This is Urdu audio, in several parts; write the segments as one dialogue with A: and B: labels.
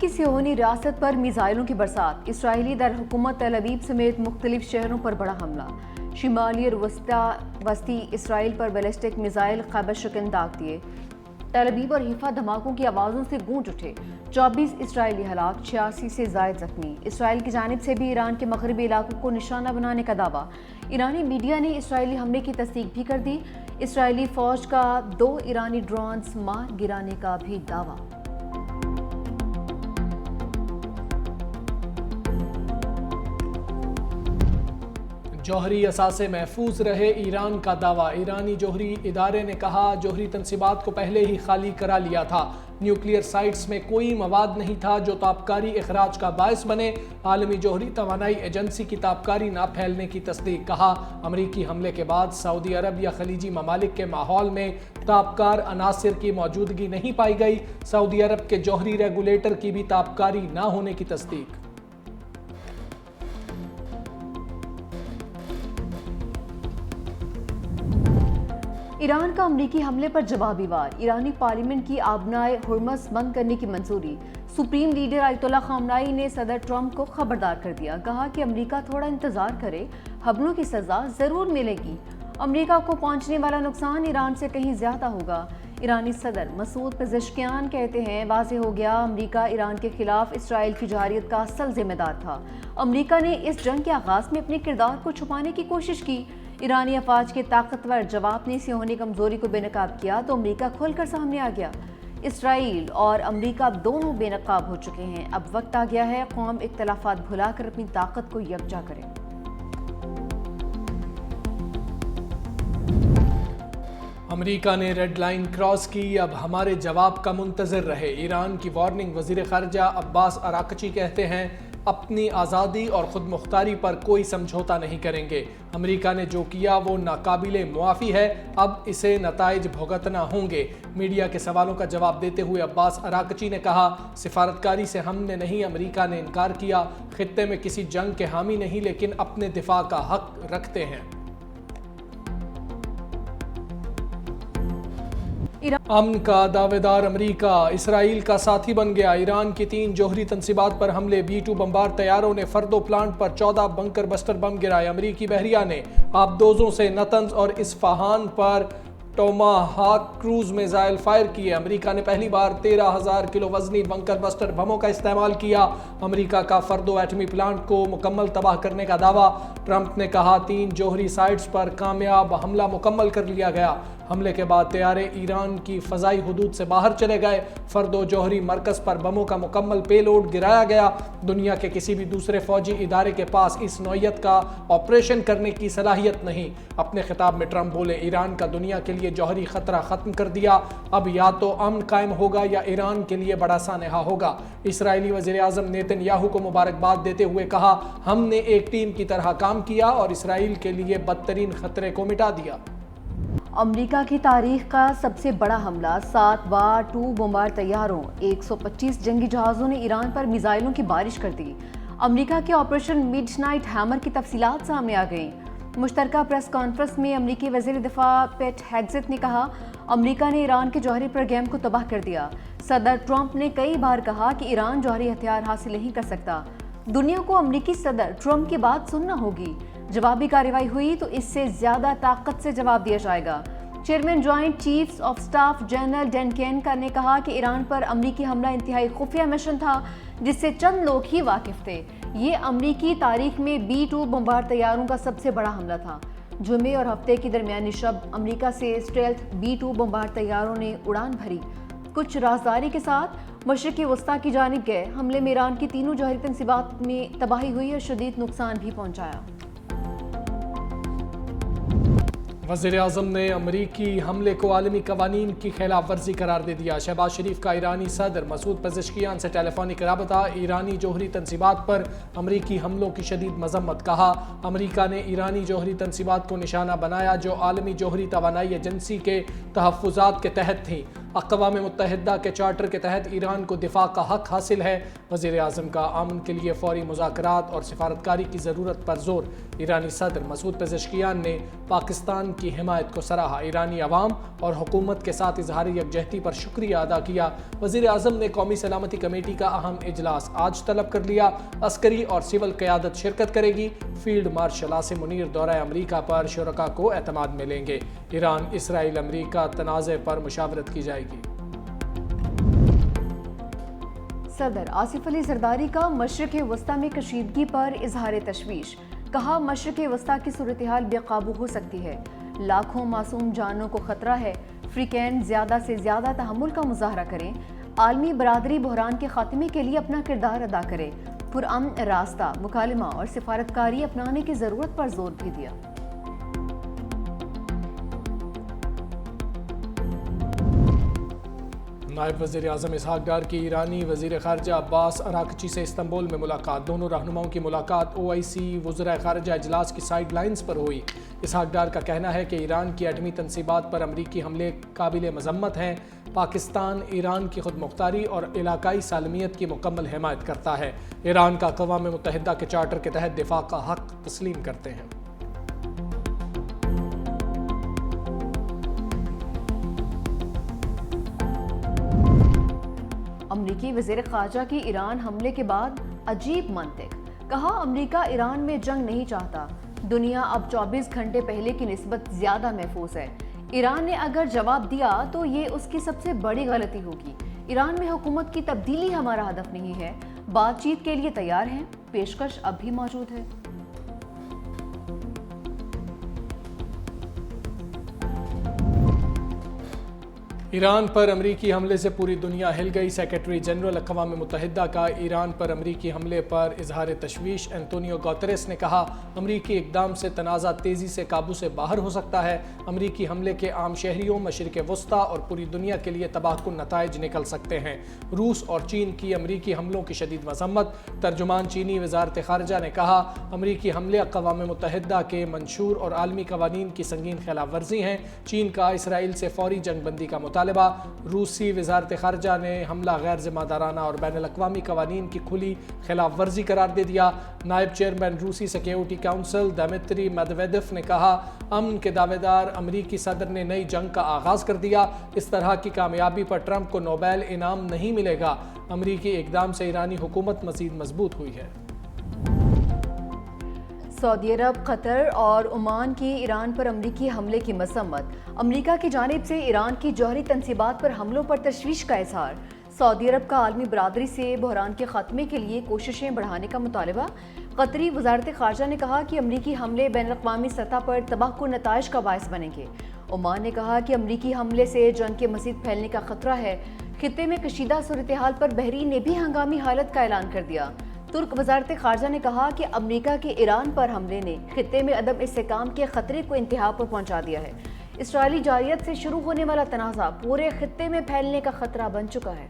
A: کی صہیونی ریاست پر میزائلوں کی برسات، اسرائیلی دارالحکومت تل ابیب سمیت مختلف شہروں پر بڑا حملہ، شمالی اور وسطی اسرائیل پر بیلسٹک میزائل خیبر شکن داغ دیے، تل ابیب اور حیفا دھماکوں کی آوازوں سے گونج اٹھے، 24 اسرائیلی ہلاک، 86 سے زائد زخمی۔ اسرائیل کی جانب سے بھی ایران کے مغربی علاقوں کو نشانہ بنانے کا دعویٰ، ایرانی میڈیا نے اسرائیلی حملے کی تصدیق بھی کر دی، اسرائیلی فوج کا 2 ایرانی ڈرونز مار گرانے کا بھی دعویٰ۔
B: جوہری اثاثے محفوظ رہے، ایران کا دعویٰ۔ ایرانی جوہری ادارے نے کہا جوہری تنصیبات کو پہلے ہی خالی کرا لیا تھا، نیوکلیئر سائٹس میں کوئی مواد نہیں تھا جو تابکاری اخراج کا باعث بنے۔ عالمی جوہری توانائی ایجنسی کی تابکاری نہ پھیلنے کی تصدیق، کہا امریکی حملے کے بعد سعودی عرب یا خلیجی ممالک کے ماحول میں تابکار عناصر کی موجودگی نہیں پائی گئی۔ سعودی عرب کے جوہری ریگولیٹر کی بھی تابکاری نہ ہونے کی تصدیق۔
A: ایران کا امریکی حملے پر جوابی وار، ایرانی پارلیمنٹ کی آبنائے ہرمز بند کرنے کی منظوری، سپریم لیڈر آیت اللہ خامنائی نے صدر ٹرمپ کو خبردار کر دیا، کہا کہ امریکہ تھوڑا انتظار کرے، حملوں کی سزا ضرور ملے گی، امریکہ کو پہنچنے والا نقصان ایران سے کہیں زیادہ ہوگا۔ ایرانی صدر مسعود پزشکیان کہتے ہیں واضح ہو گیا امریکہ ایران کے خلاف اسرائیل کی جارحیت کا اصل ذمہ دار تھا، امریکہ نے اس جنگ کے آغاز میں اپنے کردار کو چھپانے کی کوشش کی، ایرانی افواج کے طاقتور جواب نے صہیونی کمزوری کو بے نقاب کیا تو امریکہ کھل کر سامنے آ گیا۔ اسرائیل اور امریکہ اب دونوں بے نقاب ہو چکے ہیں، اب وقت آ گیا ہے قوم اختلافات بھلا کر اپنی طاقت کو یکجا کرے۔
B: امریکہ نے ریڈ لائن کراس کی، اب ہمارے جواب کا منتظر رہے، ایران کی وارننگ۔ وزیر خارجہ عباس اراغچی کہتے ہیں اپنی آزادی اور خود مختاری پر کوئی سمجھوتا نہیں کریں گے، امریکہ نے جو کیا وہ ناقابل معافی ہے، اب اسے نتائج بھگتنا ہوں گے۔ میڈیا کے سوالوں کا جواب دیتے ہوئے عباس اراغچی نے کہا سفارتکاری سے ہم نے نہیں، امریکہ نے انکار کیا، خطے میں کسی جنگ کے حامی نہیں لیکن اپنے دفاع کا حق رکھتے ہیں۔ امن کا دعوے دار امریکہ اسرائیل کا ساتھی بن گیا، ایران کی 3 جوہری تنصیبات پر حملے، B-2 بمبار طیاروں نے فردو پلانٹ پر 14 بنکر بسٹر بم گرائے، امریکی بحریہ نے آبدوزوں سے نتنز اور اصفہان پر ٹوماہاک کروز میزائل فائر کیے، امریکہ نے پہلی بار 13,000 کلو وزنی بنکر بسٹر بموں کا استعمال کیا، امریکہ کا فردو ایٹمی پلانٹ کو مکمل تباہ کرنے کا دعویٰ، ٹرمپ نے کہا 3 جوہری سائٹس پر کامیاب حملہ مکمل کر لیا گیا، حملے کے بعد طیارے ایران کی فضائی حدود سے باہر چلے گئے، فردو جوہری مرکز پر بموں کا مکمل پے لوڈ گرایا گیا، دنیا کے کسی بھی دوسرے فوجی ادارے کے پاس اس نوعیت کا آپریشن کرنے کی صلاحیت نہیں۔ اپنے خطاب میں ٹرمپ بولے ایران کا دنیا کے لیے جوہری خطرہ ختم کر دیا، اب یا تو امن قائم ہوگا یا ایران کے لیے بڑا سانحہ ہوگا۔ اسرائیلی وزیر اعظم نیتن یاہو کو مبارکباد دیتے ہوئے کہا ہم نے ایک ٹیم کی طرح کام کیا اور اسرائیل کے لیے بدترین خطرے کو مٹا دیا۔
A: امریکہ کی تاریخ کا سب سے بڑا حملہ، 7 B-2 بمبار طیاروں، 125 جنگی جہازوں نے ایران پر میزائلوں کی بارش کر دی، امریکہ کے آپریشن مڈ نائٹ ہیمر کی تفصیلات سامنے آ گئیں۔ مشترکہ پریس کانفرنس میں امریکی وزیر دفاع پیٹ ہیگزیت نے کہا امریکہ نے ایران کے جوہری پروگرام کو تباہ کر دیا، صدر ٹرمپ نے کئی بار کہا کہ ایران جوہری ہتھیار حاصل نہیں کر سکتا، دنیا کو امریکی صدر ٹرمپ کی بات سننا ہوگی، جوابی کارروائی ہوئی تو اس سے زیادہ طاقت سے جواب دیا جائے گا۔ Chairman joint chiefs of staff general Dan Caine نے کہا کہ ایران پر امریکی حملہ انتہائی خفیہ مشن تھا جس سے چند لوگ ہی واقف تھے، یہ امریکی تاریخ میں B-2 بمبار طیاروں کا سب سے بڑا حملہ تھا۔ جمعے اور ہفتے کی درمیانی شب امریکہ سے اسٹیلتھ B-2 بمبار طیاروں نے اڑان بھری، کچھ رازداری کے ساتھ مشرقی وسطی کی جانب گئے، حملے میں ایران کی 3 جوہری تنصیبات میں تباہی ہوئی اور شدید نقصان بھی پہنچایا۔
B: وزیر اعظم نے امریکی حملے کو عالمی قوانین کی خلاف ورزی قرار دے دیا، شہباز شریف کا ایرانی صدر مسعود پزشکیان سے ٹیلی فونک رابطہ، ایرانی جوہری تنصیبات پر امریکی حملوں کی شدید مذمت، کہا امریکہ نے ایرانی جوہری تنصیبات کو نشانہ بنایا جو عالمی جوہری توانائی ایجنسی کے تحفظات کے تحت تھیں، اقوام متحدہ کے چارٹر کے تحت ایران کو دفاع کا حق حاصل ہے۔ وزیر اعظم کا امن کے لیے فوری مذاکرات اور سفارتکاری کی ضرورت پر زور۔ ایرانی صدر مسعود پزشکیان نے پاکستان کی حمایت کو سراہا۔ ایرانی عوام اور حکومت کے ساتھ اظہار یکجہتی پر شکریہ ادا کیا۔ وزیر اعظم نے قومی سلامتی کمیٹی کا اہم اجلاس آج طلب کر لیا۔ عسکری اور سول قیادت شرکت کرے گی۔ فیلڈ مارشل عاصم منیر دورہ امریکہ پر شرکاء کو اعتماد میں لیں گے۔ ایران اسرائیل امریکہ تنازع پر مشاورت کی جائے گی۔
A: صدر آصف علی زرداری کا مشرق وسطی میں کشیدگی پر اظہار تشویش۔ کہا مشرق وسطی کی صورتحال بے قابو ہو سکتی ہے، لاکھوں معصوم جانوں کو خطرہ ہے۔ فریقین زیادہ سے زیادہ تحمل کا مظاہرہ کریں، عالمی برادری بحران کے خاتمے کے لیے اپنا کردار ادا کرے۔ پرامن راستہ، مکالمہ اور سفارتکاری اپنانے کی ضرورت پر زور بھی دیا۔
B: نائب وزیر اعظم اسحاق ڈار کی ایرانی وزیر خارجہ عباس اراکچی سے استنبول میں ملاقات۔ دونوں رہنماؤں کی ملاقات OIC وزرائے خارجہ اجلاس کی سائیڈ لائنز پر ہوئی۔ اسحاق ڈار کا کہنا ہے کہ ایران کی ایٹمی تنصیبات پر امریکی حملے قابل مذمت ہیں۔ پاکستان ایران کی خود مختاری اور علاقائی سالمیت کی مکمل حمایت کرتا ہے۔ ایران کا اقوام متحدہ کے چارٹر کے تحت دفاع کا حق تسلیم کرتے ہیں۔
A: امریکی وزیر خارجہ کی ایران حملے کے بعد عجیب منطق۔ کہا امریکہ ایران میں جنگ نہیں چاہتا، دنیا اب 24 گھنٹے پہلے کی نسبت زیادہ محفوظ ہے۔ ایران نے اگر جواب دیا تو یہ اس کی سب سے بڑی غلطی ہوگی۔ ایران میں حکومت کی تبدیلی ہمارا ہدف نہیں ہے، بات چیت کے لیے تیار ہیں، پیشکش اب بھی موجود ہے۔
B: ایران پر امریکی حملے سے پوری دنیا ہل گئی۔ سیکرٹری جنرل اقوام متحدہ کا ایران پر امریکی حملے پر اظہار تشویش۔ اینٹونیو گوتریس نے کہا امریکی اقدام سے تنازع تیزی سے قابو سے باہر ہو سکتا ہے۔ امریکی حملے کے عام شہریوں، مشرق وسطی اور پوری دنیا کے لیے تباہ کن نتائج نکل سکتے ہیں۔ روس اور چین کی امریکی حملوں کی شدید مذمت۔ ترجمان چینی وزارت خارجہ نے کہا امریکی حملے اقوام متحدہ کے منشور اور عالمی قوانین کی سنگین خلاف ورزی ہیں۔ چین کا اسرائیل سے فوری جنگ بندی کا مطالبہ۔ روسی وزارت خارجہ نے حملہ غیر ذمہ دارانہ اور بین الاقوامی قوانین کی کھلی خلاف ورزی قرار دے دیا۔ نائب چیئرمین روسی سیکیورٹی کونسل دمیتری میدویدیف نے کہا امن کے دعوے دار امریکی صدر نے نئی جنگ کا آغاز کر دیا۔ اس طرح کی کامیابی پر ٹرمپ کو نوبیل انعام نہیں ملے گا۔ امریکی اقدام سے ایرانی حکومت مزید مضبوط ہوئی ہے۔
A: سعودی عرب، قطر اور عمان کی ایران پر امریکی حملے کی مذمت۔ امریکہ کی جانب سے ایران کی جوہری تنصیبات پر حملوں پر تشویش کا اظہار۔ سعودی عرب کا عالمی برادری سے بحران کے خاتمے کے لیے کوششیں بڑھانے کا مطالبہ۔ قطری وزارت خارجہ نے کہا کہ امریکی حملے بین الاقوامی سطح پر تباہ کن نتائج کا باعث بنیں گے۔ عمان نے کہا کہ امریکی حملے سے جنگ کے مزید پھیلنے کا خطرہ ہے۔ خطے میں کشیدہ صورتحال پر بحرین نے بھی ہنگامی حالت کا اعلان کر دیا۔ ترک وزارت خارجہ نے کہا کہ امریکہ کے ایران پر حملے نے خطے میں عدم استحکام کے خطرے کو انتہا پر پہنچا دیا ہے۔ اسرائیلی جارحیت سے شروع ہونے والا تنازع پورے خطے میں پھیلنے کا خطرہ بن چکا ہے۔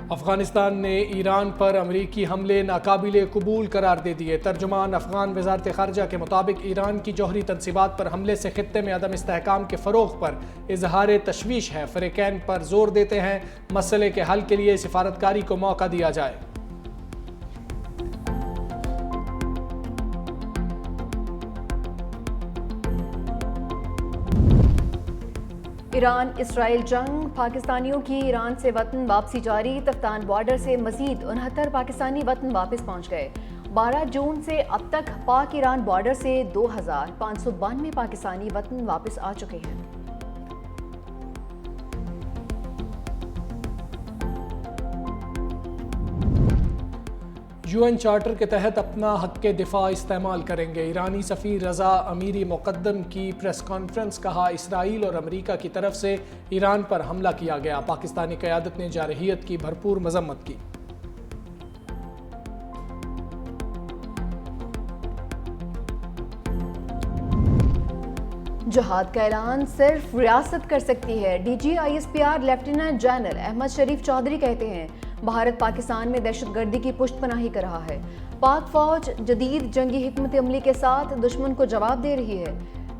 B: افغانستان نے ایران پر امریکی حملے ناقابل قبول قرار دے دیے۔ ترجمان افغان وزارت خارجہ کے مطابق ایران کی جوہری تنصیبات پر حملے سے خطے میں عدم استحکام کے فروغ پر اظہار تشویش ہے۔ فریقین پر زور دیتے ہیں مسئلے کے حل کے لیے سفارتکاری کو موقع دیا جائے۔
A: ایران اسرائیل جنگ، پاکستانیوں کی ایران سے وطن واپسی جاری۔ تفتان بارڈر سے مزید 69 پاکستانی وطن واپس پہنچ گئے۔ 12 جون سے اب تک پاک ایران بارڈر سے 2592 پاکستانی وطن واپس آ چکے ہیں۔
B: UN چارٹر کے تحت اپنا حق دفاع استعمال کریں گے۔ ایرانی سفیر رضا امیری مقدم کی پریس کانفرنس۔ کہا اسرائیل اور امریکہ کی طرف سے ایران پر حملہ کیا گیا۔ پاکستانی قیادت نے جارحیت کی بھرپور مذمت کی۔
A: جہاد کا اعلان صرف ریاست کر سکتی ہے۔ DG ISPR lieutenant general Ahmed Sharif Chaudhry کہتے ہیں بھارت پاکستان میں دہشت گردی کی پشت پناہی کر رہا ہے۔ پاک فوج جدید جنگی حکمت عملی کے ساتھ دشمن کو جواب دے رہی ہے۔